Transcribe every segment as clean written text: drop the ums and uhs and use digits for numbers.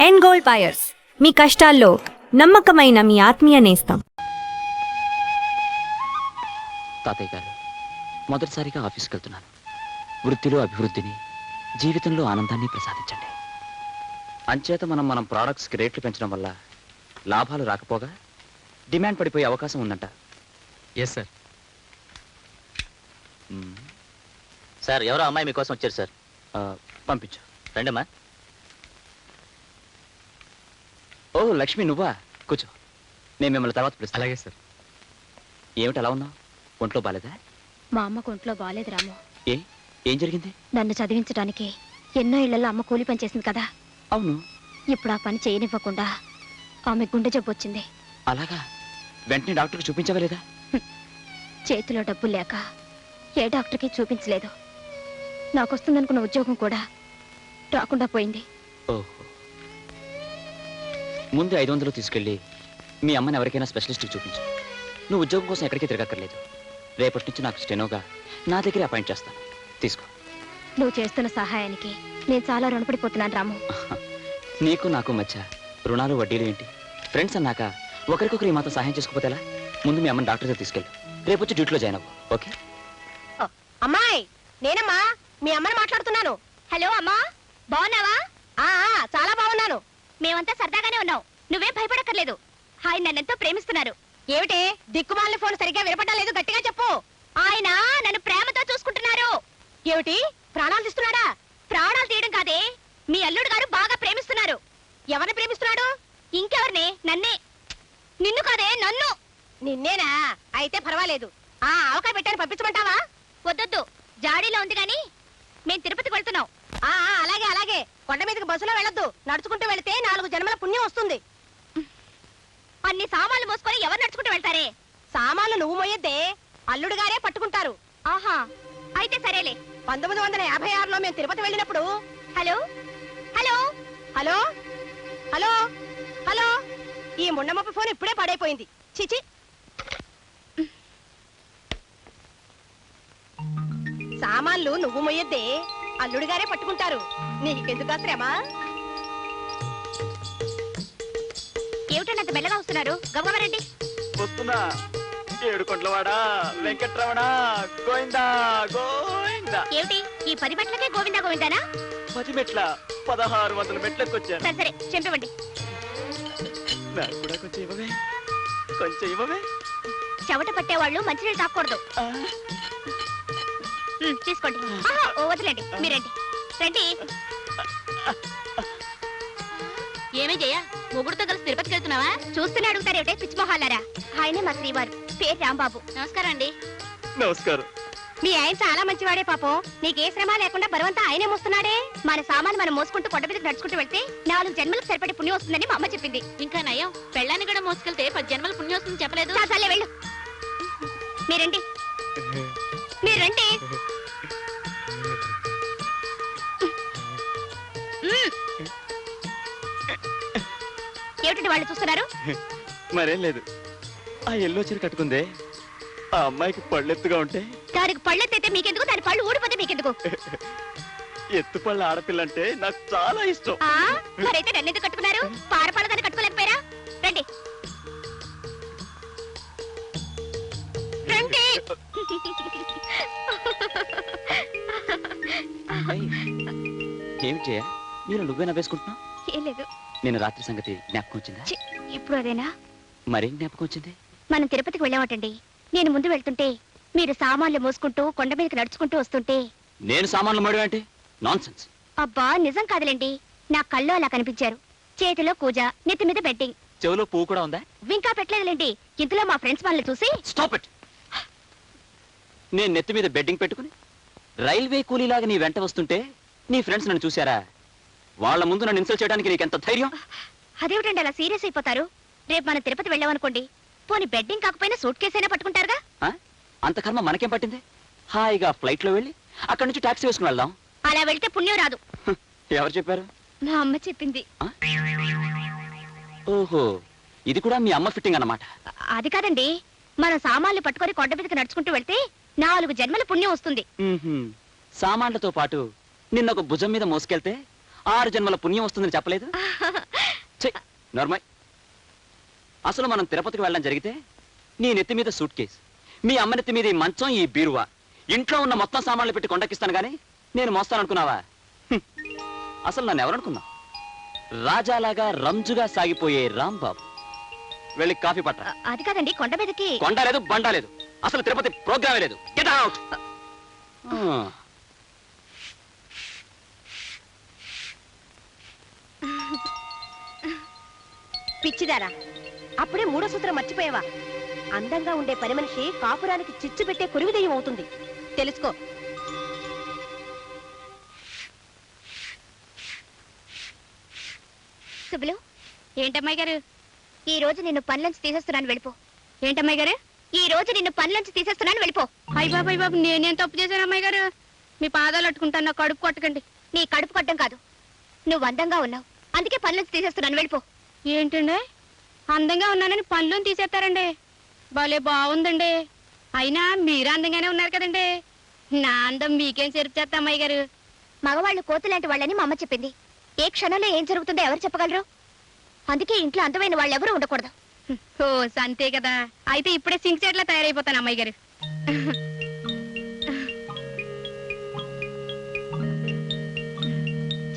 End gold buyers, మీ కష్టాల్లో నమ్మకమైన మీ ఆత్మీయ నేస్తం. తాతయ్య గారు, మొదటిసారిగా ఆఫీస్కి వెళ్తున్నాను. వృత్తిలో అభివృద్ధిని, జీవితంలో ఆనందాన్ని ప్రసాదించండి. అంచేత మనం ప్రోడక్ట్స్కి రేట్లు పెంచడం వల్ల లాభాలు రాకపోగా డిమాండ్ పడిపోయే అవకాశం ఉందంట. Yes sir. సార్, ఎవరో అమ్మాయి మీకోసం వచ్చారు సార్. పంపించు. రండమ్మా. ఓ లక్ష్మి, నువ్వా? కూర్చో, నేను మిమ్మల్ని తర్వాత పిలుస్తాను. అలాగే సార్. ఏమిటి అలా ఉన్నావు? ఒంట్లో బాలేదా? మా అమ్మకు ఒంట్లో బాలేదు రాము. ఏం జరిగింది? నన్ను చదివించడానికి ఎన్నో ఇళ్లలో అమ్మ కూలి పని చేసింది కదా. అవును. ఇప్పుడు ఆ పని చేయనివ్వకుండా ఆమె గుండె జబ్బు వచ్చింది. అలాగా? వెంటనే డాక్టర్కి చూపించవలేదా? చేతిలో డబ్బులు లేక ఏ డాక్టర్కి చూపించలేదు. నాకొస్తుందనుకున్న ఉద్యోగం కూడా రాకుండా పోయింది. ఓహో. ముందు 500 తీసుకెళ్ళి మీ అమ్మని ఎవరికైనా స్పెషలిస్ట్కి చూపించు. నువ్వు ఉద్యోగం కోసం ఎక్కడికి తిరగక్కర్లేదు. రేపటి నుంచి నాకు స్టెనోగా నా దగ్గరే అపాయింట్ చేస్తాను. తీసుకో. నువ్వు చేస్తున్న సహాయానికి నేను చాలా రుణపడిపోతున్నాను రాము. నీకు నాకు మధ్య రుణాలు వడ్డీలు ఏంటి? ఫ్రెండ్స్ అన్నాక ఒకరికొకరు ఈ మాత్రం సహాయం చేసుకోకపోతే ఎలా? ముందు మీ అమ్మని డాక్టర్ దగ్గర తీసుకెళ్ళు. రేపు వచ్చి డ్యూటీలో జాయిన్ అవ్వు. ఓకే? అమ్మాయి, నేనమ్మా మీ అమ్మని మాట్లాడుతున్నాను. హలో అమ్మా, బాగున్నావా? చాలా బాగున్నాను. మేమంతా సరదాగానే ఉన్నాం. నువ్వేం భయపడక్కర్లేదు. ఆయన నన్నెంతో ప్రేమిస్తున్నారు. ఏమిటి దిక్కుమాలిన ఫోన్ సరిగ్గా వినపడడం లేదు? గట్టిగా చెప్పు. ఆయన నన్ను ప్రేమతో చూసుకుంటున్నారు. ఏమిటి, ప్రాణాలు తీస్తున్నాడా? ప్రాణాలు తీయడం కాదే, మీ అల్లుడు గారు బాగా ప్రేమిస్తున్నారు. ఎవరిని ప్రేమిస్తున్నాడు? ఇంకెవరిని? నన్నే. నిన్ను కాదే, నన్ను. నిన్నేనా? అయితే పర్వాలేదు. ఆవకాయ పెట్టాను, పంపించమంటావా? వద్దొద్దు, జాడీలో ఉంది గాని మేం తిరుపతికి వెళ్తున్నాం. అలాగే అలాగే. కొండ మీదకి బస్సులో వెళ్ళొద్దు, నడుచుకుంటూ వెళితే 4 జన్మల పుణ్యం వస్తుంది. అన్ని సామాన్లు మోసుకొని ఎవరు నడుచుకుంటూ వెళ్తారే? సామాన్లు నువ్వు మోయొద్దే, అల్లుడు గారే పట్టుకుంటారు. ఆహా, అయితే సరేలే. 1956లో మేము తిరుపతి వెళ్ళినప్పుడు. Hello hello hello hello hello, ఈ ముండమప్ప ఫోన్ ఇప్పుడే పడైపోయింది. చిచి. సామాన్లు నువ్వు మొయ్యొద్దే, అల్లుడు గారే పట్టుకుంటారు. నీకెందుకు శ్రమ? ఏమిటంత మెల్లగా వస్తున్నారు? గవ్వరండి. వస్తున్నా. ఏడుకొండలవాడా, వెంకట్రమణ, గోవిందా గోవిందా. ఏమిటి ఈ 10 మెట్లకే గోవిందా గోవిందానా? 10 మెట్ల 1600 మెట్లకు వచ్చాను. సరే సరే, చెంపివ్వండి. నాకు కూడా కొంచెం ఇవ్వవే, కొంచెం ఇవ్వవే. చెవట పట్టేవాళ్ళు మంచినీళ్ళు తాకూడదు. తీసుకోండి. వదిలేండి, మీరండి. రండి. ఏమే జయ, మొగుడుతో కలిసి తిరుపతికి వెళ్తున్నావా? చూస్తూనే అడుగుతారేమిటే పిచ్చిమొహాలారా. ఆయనే మా శ్రీవారు, పేరు రాంబాబు. నమస్కారం అండి. నమస్కారం. మీ ఆయన చాలా మంచివాడే పాపం. నీకే శ్రమ లేకుండా బరువంతా ఆయనే మోస్తున్నాడే. మన సామాను మనం మోసుకుంటూ కొండ మీదకి నడుచుకుంటూ వెళ్తే 4 జన్మలకు సరిపడే పుణ్యం వస్తుందని మా అమ్మ చెప్పింది. ఇంకా నయం, పెళ్ళాన్ని కూడా మోసుకెళ్తే 10 జన్మల పుణ్యం వస్తుందని చెప్పలేదు. చాలే వెళ్ళు. మీరండి, మీరండి. ఏమిటండి వాళ్ళు చూస్తున్నారు? మరేం లేదు. ఆ ఎల్లో చీర కట్టుకుందే, ఆ అమ్మాయికి పళ్ళెత్తుగా ఉంటే. దానికి పళ్ళెత్తైతే మీకెందుకు? దాని పళ్ళు ఊడిపోతే మీకెందుకు? ఎత్తుపళ్ళ ఆడపిల్లంటే నాకు చాలా ఇష్టం. మరైతే నన్నెందుకు కట్టుకున్నారు? పారపాల దాన్ని కట్టుకోలేకపోయారా? రండి రండి. ఏమి చేయ, నేను నువ్వే నవ్వేసుకుంటున్నావు? ఏం లేదు. నేను రాత్రి సంగతి జ్ఞాపకం వచ్చిందా? ఇప్పుడు అదేనా? మరేం జ్ఞాపకం వచ్చింది? మనం తిరుపతికి వెళ్ళామటండి. నేను ముందు వెళ్తుంటే మీరు సామాన్లు మోసుకుంటూ కొండ మీదకి నడుచుకుంటూ వస్తుంటే. నేను సామాన్లు మడి అంటే నాన్సెన్స్. అబ్బా, నిజం కాదులేండి, నా కళ్ళు అలా కనిపించారు. చేతిలో కూజ, నెత్తి మీద బెట్టింగ్. చెవులో పువ్వు కూడా ఉందా? ఇంకా పెట్టలేదులేండి. ఇంతలో మా ఫ్రెండ్స్ వాళ్ళని చూసి. Stop it. నేను నెత్తి మీద బెడ్డింగ్ పెట్టుకుని రైల్వే కూలీలాగా నీ వెంట వస్తుంటే నీ ఫ్రెండ్స్ నన్ను చూశారా? వాళ్ళ ముందు నన్ను ఇన్సల్ట్ చేయడానికి నీకెంత ధైర్యం? అదేమిటండి అలా సీరియస్ అయిపోతారు? రేపు మనం తిరుపతి వెళ్ళామనుకోండి, పోనీ బెడ్డింగ్ కాకపోయినా సూట్ కేసు అయినా పట్టుకుంటారుగా. అంత కర్మ మనకేం పట్టింది? హాయిగా ఫ్లైట్ లో వెళ్ళి అక్కడి నుంచి టాక్సీ వేసుకుని వెళ్దాం. అలా వెళ్తే పుణ్యం రాదు. ఎవరు చెప్పారు? మా అమ్మ చెప్పింది. ఓహో, ఇది కూడా మీ అమ్మ ఫిట్టింగ్ అన్నమాట. అది కాదండి, మనం సామాన్లు పట్టుకొని కొండ మీదకి నడుచుకుంటూ వెళ్తే 4 జన్మల పుణ్యం వస్తుంది. సామాన్లతో పాటు నిన్నొక భుజం మీద మోసుకెళ్తే 6 జన్మల పుణ్యం వస్తుందని చెప్పలేదు? నార్మల్. అసలు మనం తిరుపతికి వెళ్ళడం జరిగితే నీ నెత్తి మీద సూట్ కేస్, మీ అమ్మ నెత్తి మీద ఈ మంచం, ఈ బీరువా, ఇంట్లో ఉన్న మొత్తం సామాన్లు పెట్టి కొండకిస్తాను గానీ నేను మోస్తాననుకున్నావా? అసలు నన్ను ఎవరనుకున్నావు? రాజాలాగా రంజుగా సాగిపోయే రాంబాబు. వెళ్ళి కాఫీ పట్ట. అది కాదండి, కొండ మీదకి. కొండ లేదు, బండ లేదు, అసలు తిరుపతి ప్రోగ్రామే లేదు. Get out. పిచ్చిదారా, అప్పుడే మూడో సూత్రం మర్చిపోయావా? అందంగా ఉండే పని మనిషి కాపురానికి చిచ్చు పెట్టే కురివిదయం అవుతుంది, తెలుసుకో. సుబ్బులు, ఏంటమ్మాయి గారు ఈ రోజు నిన్ను పనిలోంచి తీసేస్తున్నాను, వెళ్ళిపో. ఏంటమ్మాయి గారు ఈ రోజు నిన్ను పనిలోంచి తీసేస్తున్నాను, వెళ్ళిపో. అయ్య బాబు నేనేం తప్పు చేశాను అమ్మాయి గారు? మీ పాదాలు అట్టుకుంటాను, నా కడుపు కొట్టకండి. నీ కడుపు కొట్టడం కాదు, నువ్వు అందంగా ఉన్నావు, అందుకే పనిలోంచి తీసేస్తున్నాను, వెళ్ళిపో. ఏంటండి అందంగా ఉన్నానని పనిలోని తీసేస్తారండి? భలే బాగుందండి. అయినా మీరు అందంగానే ఉన్నారు కదండి. నా అందం మీకేం చెరుపు చేస్తా అమ్మాయి గారు? మగవాళ్ళు కోతులాంటి వాళ్ళని మా అమ్మ చెప్పింది. ఏ క్షణంలో ఏం జరుగుతుందో ఎవరు చెప్పగలరు? అందుకే ఇంట్లో అందమైన వాళ్ళు ఎవరు ఉండకూడదు. ఓ అంతే కదా, అయితే ఇప్పుడే సింక్ చెట్లా తయారైపోతాను అమ్మాయి గారు.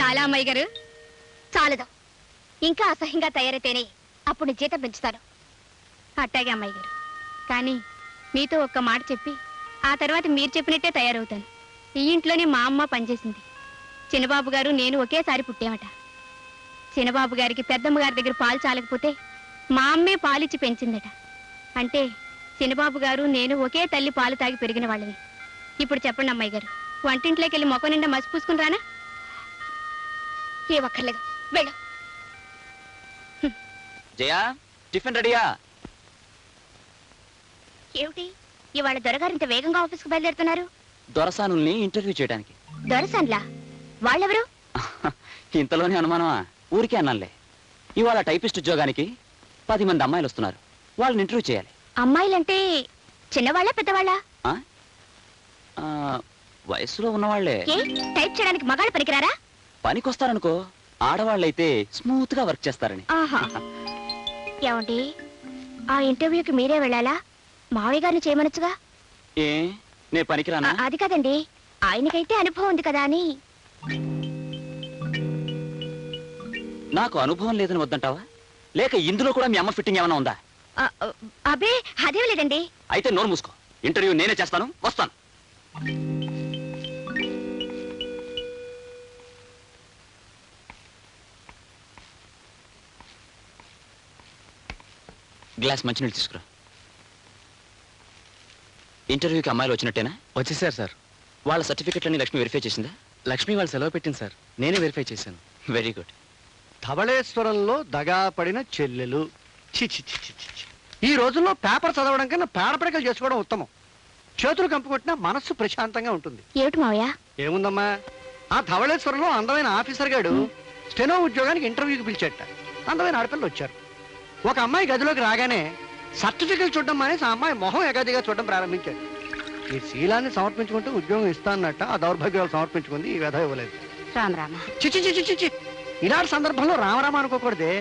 చాలా అమ్మాయి గారు, చాలదు. ఇంకా అసహ్యంగా తయారైతేనే అప్పుడు జీతం పెంచుతాను. అట్టాగే అమ్మాయి గారు, కానీ మీతో ఒక్క మాట చెప్పి ఆ తర్వాత మీరు చెప్పినట్టే తయారవుతాను. ఈ ఇంట్లోనే మా అమ్మ పనిచేసింది. చిన్నబాబు గారు నేను ఒకేసారి పుట్టామట. చిన్నబాబు గారికి పెద్దమ్మ గారి దగ్గర పాలు చాలకపోతే మా అమ్మే పాలిచ్చి పెంచిందట. అంటే చిన్నబాబు గారు నేను ఒకే తల్లి పాలు తాగి పెరిగిన వాళ్ళని. ఇప్పుడు చెప్పండి అమ్మాయి గారు, వంటింట్లోకి వెళ్ళి మొక్క నిండా మసి పూసుకుని రానా? ఏ ఒక్కర్లేదు, వెళ్ళు. జయా, టిఫిన్ రెడీయా? ఏమిటి ఇవాళ దొరగారింత వేగంగా ఆఫీస్కి బయలుదేరుతున్నారు? దొరసానుల్ని ఇంటర్వ్యూ చేయడానికి. దొరసాన్లా? వాళ్ళెవరు? ఇంతలోనే అనుమానమా? ఊరికే అన్నానులే. ఇవాళ టైపిస్ట్ ఉద్యోగానికి 10 మంది అమ్మాయిలు వస్తున్నారు, వాళ్ళని ఇంటర్వ్యూ చేయాలి. అమ్మాయిలంటే చిన్నవాళ్ళ పెద్దవాళ్ళ? వయసులో ఉన్నవాళ్లే. టైప్ చేయడానికి మగాళ్ళు పనికిరారా? పనికొస్తారనుకో, ఆడవాళ్ళైతే స్మూత్ గా వర్క్ చేస్తారని. ఏమండి, ఆ ఇంటర్వ్యూకి మీరే వెళ్ళాలా? మావయ్య గారిని చేయమనొచ్చుగా. ఏ నే పనికిరానా? అది కాదండి, ఆయనకైతే అనుభవం ఉంది కదా అని. నాకు అనుభవం లేదని వద్దంటావా? లేక ఇందులో కూడా మీ అమ్మ ఫిట్టింగ్ ఏమైనా ఉందా? అబ్బే అదేం లేదండి. అయితే నోరు మూసుకో, ఇంటర్వ్యూ నేనే చేస్తాను, వస్తాను. గ్లాస్ మంచినీళ్ళు తీసుకురా. ఇంటర్వ్యూకి అమ్మాయిలు వచ్చినట్టేనా? వచ్చేసారు సార్. వాళ్ళ సర్టిఫికెట్లన్నీ లక్ష్మి వెరిఫై చేసిందా? లక్ష్మి వాళ్ళు సెలవు పెట్టింది సార్, నేనే వెరిఫై చేశాను. Very good. ధవళేశ్వరంలో దగా పడిన చెల్లెలు. చి చి చి చి చి. ఈ రోజుల్లో పేపర్ చదవడం కన్నా పేడపడకలు చేసుకోవడం ఉత్తమం. చేతులు కంపుకొట్టినా మనస్సు ప్రశాంతంగా ఉంటుంది. ఏమిటి మావయ్య? ఏముందమ్మా, ఆ ధవళేశ్వరంలో అందమైన ఆఫీసర్ గాడు స్టెనో ఉద్యోగానికి ఇంటర్వ్యూకి పిలిచేట. అందమైన ఆడపిల్లలు వచ్చారు. ఒక అమ్మాయి గదిలోకి రాగానే సర్టిఫికెట్ చూడడం మానేసి ఆ అమ్మాయి మొహం ఎగాదిగా చూడడం ప్రారంభించాడు. ఈ శీలాన్ని సమర్పించుకుంటూ ఉద్యోగం ఇస్తానన్నట్ట ఆ దౌర్భాగ్యాలు సమర్పించుకుంది, ఈ వ్యధ ఇవ్వలేదు. చిచి చిచి చిచి. ఇలాంటి సందర్భంలో రామరామ అనుకోకూడదే,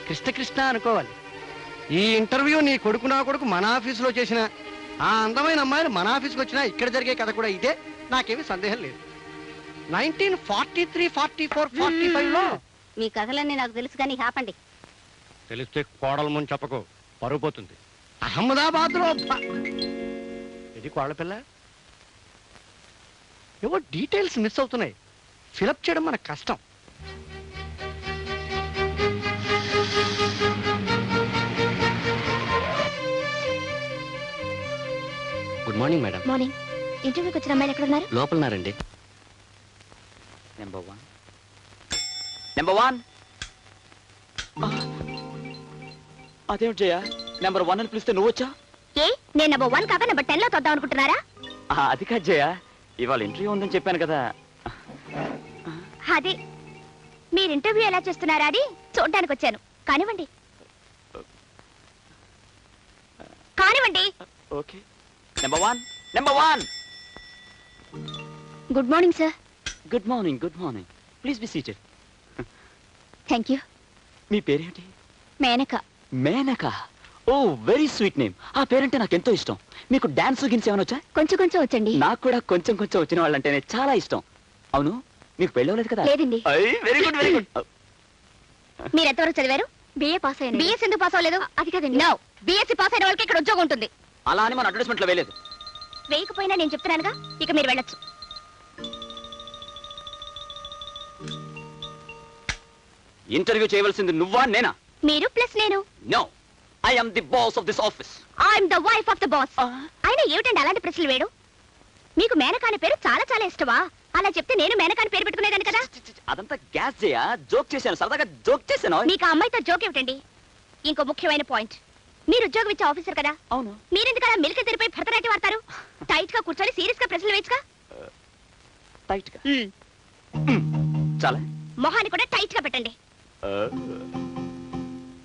కృష్ణ కృష్ణ అనుకోవాలి. ఈ ఇంటర్వ్యూ నీ కొడుకు నా కొడుకు మన ఆఫీసులో చేసిన ఆ అందమైన అమ్మాయిలు మన ఆఫీస్కి వచ్చినా ఇక్కడ జరిగే కథ కూడా ఇదే, నాకేమీ సందేహం లేదు. 1943, 44, 45లో మీ కథలన్నీ నాకు తెలుసు కానీ ఆపండి. తెలిస్తే కోడల ముందు చెప్పకు, పరుగు పోతుంది. అహ్మదాబాద్ లో ఇది కోడల పిల్ల. ఏవో డీటెయిల్స్ మిస్ అవుతున్నాయి, ఫిలప్ చేయడం మనకు కష్టం. Good morning madam. మార్నింగ్. ఇంటర్వ్యూకి వచ్చిన అమ్మాయిలు ఎక్కడ ఉన్నారు? లోపలన్నారండి. నెంబర్ 1. అదేమిటి జయ, నెంబర్ 1 అని పిలిస్తే నువ్వు వచ్చా? ఏ నేను నెంబర్ 1 కాక నెంబర్ 10 లో తొద్దాం అనుకుంటున్నారా? అది కాదు జయ, ఇవాళ ఇంటర్వ్యూ ఉందని చెప్పాను కదా. అదే మీరు ఇంటర్వ్యూ ఎలా చేస్తున్నారా అని చూడడానికి వచ్చాను. కానివ్వండి కానివ్వండి. Okay. Number 1. Good morning sir. Good morning. Please be seated. Thank you. మీ పేరేంటి? Menaka. Menaka. Oh very sweet name. ఆ పేరంటే నాకు ఎంతో ఇష్టం. మీకు డాన్స్ గిన్స్ ఏమైనా వచ్చా? కొంచెం కొంచెం వచ్చండి. నాకు కూడా కొంచెం కొంచెం వచ్చిన వాళ్ళంటేనే చాలా ఇష్టం. అవును, మీకు పెళ్ళవలేదు కదా? లేదండి. Very good very good. మీరు ఎంతవరకు చదివారు? బిఏ పాస్ అయ్యాను. బిఎస్ ఎందుకు పాస్ అవ్వలేదు? అది కదండి. నో, బిఎస్సీ పాస్ అయిన వాళ్ళకి ఇక్కడ ఉద్యోగం ఉంటుంది. అలా అని మన అడ్వర్టైస్మెంట్ లో వేయలేదు. వేయకపోయినా నేను చెప్తున్నానుగా, ఇక మీరు వెళ్ళొచ్చు. ఇంటర్వ్యూ చేయవలసింది నువ్వా నేనా? మీరు ప్లస్ నేను. No, I am the boss of this office. I'm the wife of the boss. అయినా ఏమిటండి అలాంటి ప్రశ్నలు వేడు? మీకు మేనకాని పేరు చాలా చాలా ఇష్టమా? అలా చెప్తే నేను మేనకాని పేరు పెట్టుకునేదాన్ని కదా. అదంతా గ్యాస్ చేయా, జోక్ చేశాను, సరదాగా జోక్ చేశాను. మీకు ఆ అమ్మాయితో జోక్ ఏమిటండి? ఇంకో ముఖ్యమైన పాయింట్, మీరు ఉద్యోగం ఇచ్చే ఆఫీసర్ కదా. అవును. మీరెందుకు అలా మిల్క్ తెరిపోయి భరతనాట్యం వాడతారు? టైట్ గా కూర్చొని సీరియస్ గా ప్రశ్నలు వేయచ్చుగా. టైట్ గా చాలా. మొహాన్ని కూడా టైట్ గా పెట్టండి.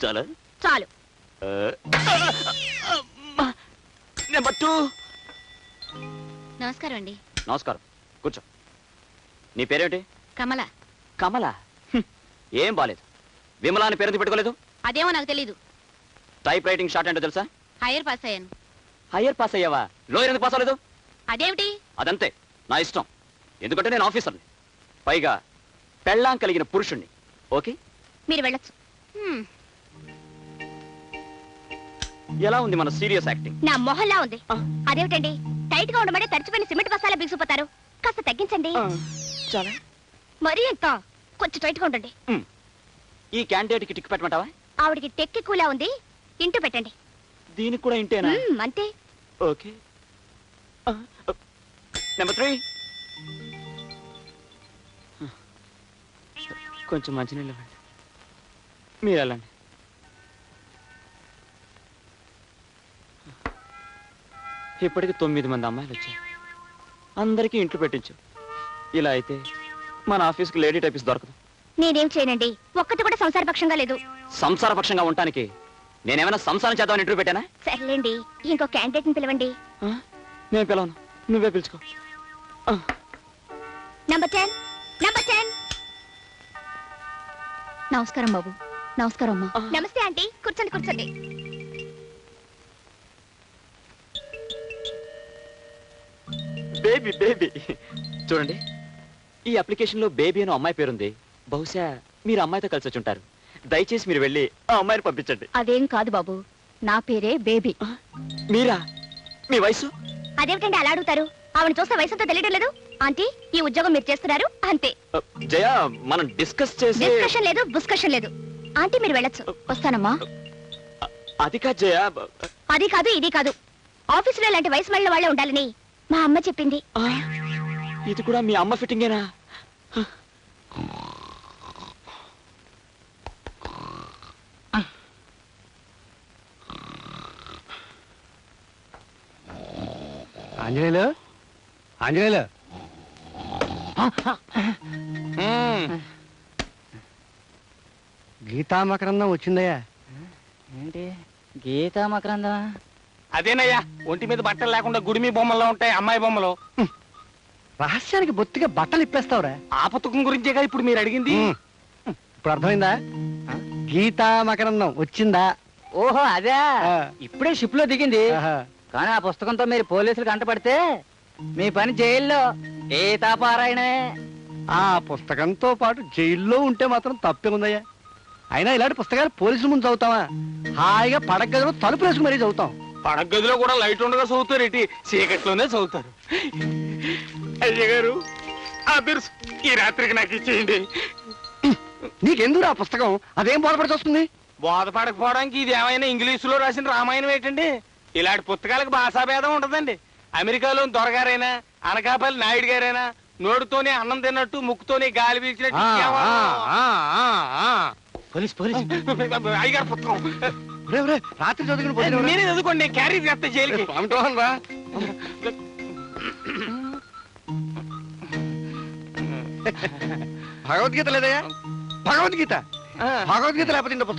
చాలా చాలు. నెంబర్ 2. నమస్కారం అండి. నమస్కారం, కూర్చో. నీ పేరేమిటి? కమల. కమల. ఏం బాలేదు. విమలా అని పేరు పెట్టుకోలేదు? అదేమో నాకు తెలీదు. టైప్ రైటింగ్ షార్ట్ ఏంటో తెలుసా? హైయర్ పాస్ అయ్యాను. హయ్యర్ పాస్ అయ్యావా? లోయర్ ఎందుకు పాస్ అవ్వలేదు? అదేమిటి? అదంతే, నా ఇష్టం. ఎందుకంటే నేను ఆఫీసర్ని, పైగా పెళ్ళాం కలిగిన పురుషుణ్ణి. ఓకే, మీరు వెళ్ళొచ్చు. ఎలా ఉంది మన సీరియస్ యాక్టింగ్? నా మొహల్లా ఉంది. అదేమిటండి, టైట్ గా ఉండమంటే తడిచిపోయిన సిమెంట్ బస్తాలా బిగిసిపోతారు. కాస్త తగ్గించండి. చాలా. మరీ ఎంత? కొంచెం టైట్ గా ఉండండి. ఈ క్యాండిడేట్ కి టిక్ పెట్టమంటావా? ఆవిడికి టెక్కి కూలా ఉంది, ఇంటూ పెట్టండి. దీనికి కూడా ఇంటేనా? అంతే. ఓకే. నెంబర్ 3. కొంచెం మంచినీళ్ళు ఇవ్వండి. మీరు వెళ్ళండి. ఇప్పటికి 9 మంది అమ్మాయిలు వచ్చారు. అందరికీ ఇంట్లో పెట్టించు. ఇలా అయితే మన ఆఫీస్కి లేడీ టైపిస్ట్ దొరకదు. నేనేం చేయనండి, ఒక్కటి కూడా సంసారపక్షంగా లేదు. సంసారపక్షంగా ఉండటానికి నేనేమైనా సంసారం చేద్దామని ఇంటర్వ్యూ పెట్టానా? సర్లేండి, ఇంకో క్యాండిడేట్ ని పిలవండి. నేను పిలవను, నువ్వే పిలుచుకో. నంబర్ 10. నంబర్ 10. నమస్కారం బాబు. నమస్కారం అమ్మా. నమస్తే ఆంటీ, కూర్చోండి కూర్చోండి. Baby baby. చూడండి, ఈ అప్లికేషన్ లో బేబీ అని అమ్మాయి పేరుంది. బహుశా మీరు అమ్మాయితో కలిసి వచ్చి ఉంటారు. దయచేసి మీరు వెళ్ళి ఆ అమ్మాయిని పంపించండి. అదేం కాదు బాబు, నా పేరే బేబీ. మీరా? మీ వయసు? అదేమిటండి అలా అడుగుతారు? ఆవిడ చూస్తే వయసుతో తెలియడం లేదు. ఆంటీ, ఈ ఉద్యోగం మీరు చేస్తున్నారు అంతే. జయ, మనం డిస్కస్ చేసి. డిస్కషన్ లేదు, బుస్కషన్ లేదు. ఆంటీ మీరు వెళ్ళొచ్చు. వస్తానమ్మా. అది కాదు జయ. అది కాదు, ఇది కాదు. ఆఫీసులో ఇలాంటి వయసు మళ్ళీ వాళ్ళే ఉండాలని మా అమ్మ చెప్పింది. ఇది కూడా మీ అమ్మ ఫిట్టింగేనా? ఆంజనేయులు, ఆంజనేయులు, గీతా మకరందం వచ్చిందయ్యా. ఏంటి గీతా మకరందమా? అదేనయ్యా, ఒంటి మీద బట్టలు లేకుండా గుడిమి బొమ్మల్లో ఉంటాయి అమ్మాయి బొమ్మలు. రహస్యానికి బొత్తిగా బట్టలు ఇప్పేస్తావురా. ఆ పుస్తకం గురించేగా ఇప్పుడు మీరు అడిగింది. ఇప్పుడు అర్థమైందా? గీతా మకరందం వచ్చిందా? ఓహో అదే, ఆ. ఇప్పుడే షిప్ లో దిగింది. ఆహా. కానీ ఆ పుస్తకంతో మీరు పోలీసులు కంటపడితే మీ పని జైల్లో గీతాపారాయణే. ఆ పుస్తకంతో పాటు జైల్లో ఉంటే మాత్రం తప్పే ఉందయ్యా. అయినా ఇలాంటి పుస్తకాలు పోలీసుల ముందు చదువుతావా? హాయిగా పడక గదిలో తలుపు వేసుకుని మరీ చదువుతాం. పడక గదిలో కూడా లైట్ ఉండగా చదువుతారు, ఇటు చీకట్లోనే చదువుతారు. అయ్య గారు, ఆ బిర్స్ ఈ రాత్రికి నాకు ఇచ్చేయండి. నీకెందుకు ఆ పుస్తకం? అదేం బోధపడి వస్తుంది? బోధపడకపోవడానికి ఇది ఏమైనా ఇంగ్లీషులో రాసిన రామాయణం ఏంటండి? ఇలాంటి పుస్తకాలకు భాషాభేదం ఉంటదండి. అమెరికాలో దొరగారైనా, అనకాపల్లి నాయుడు గారైనా నోటితోనే అన్నం తిన్నట్టు, ముక్కుతోనే గాలి పీల్చినట్టు. పోలీస్ పోలీస్ అయ్యగారు పుస్తకం రాత్రి చదువుకుని నేనే చదువుకోండి, క్యారీ చేస్తా జైలుకి. భగవద్గీత లేదయ్యా? భగవద్గీత, భగవద్గీత లేకపోతే ఇంత పుస్తకం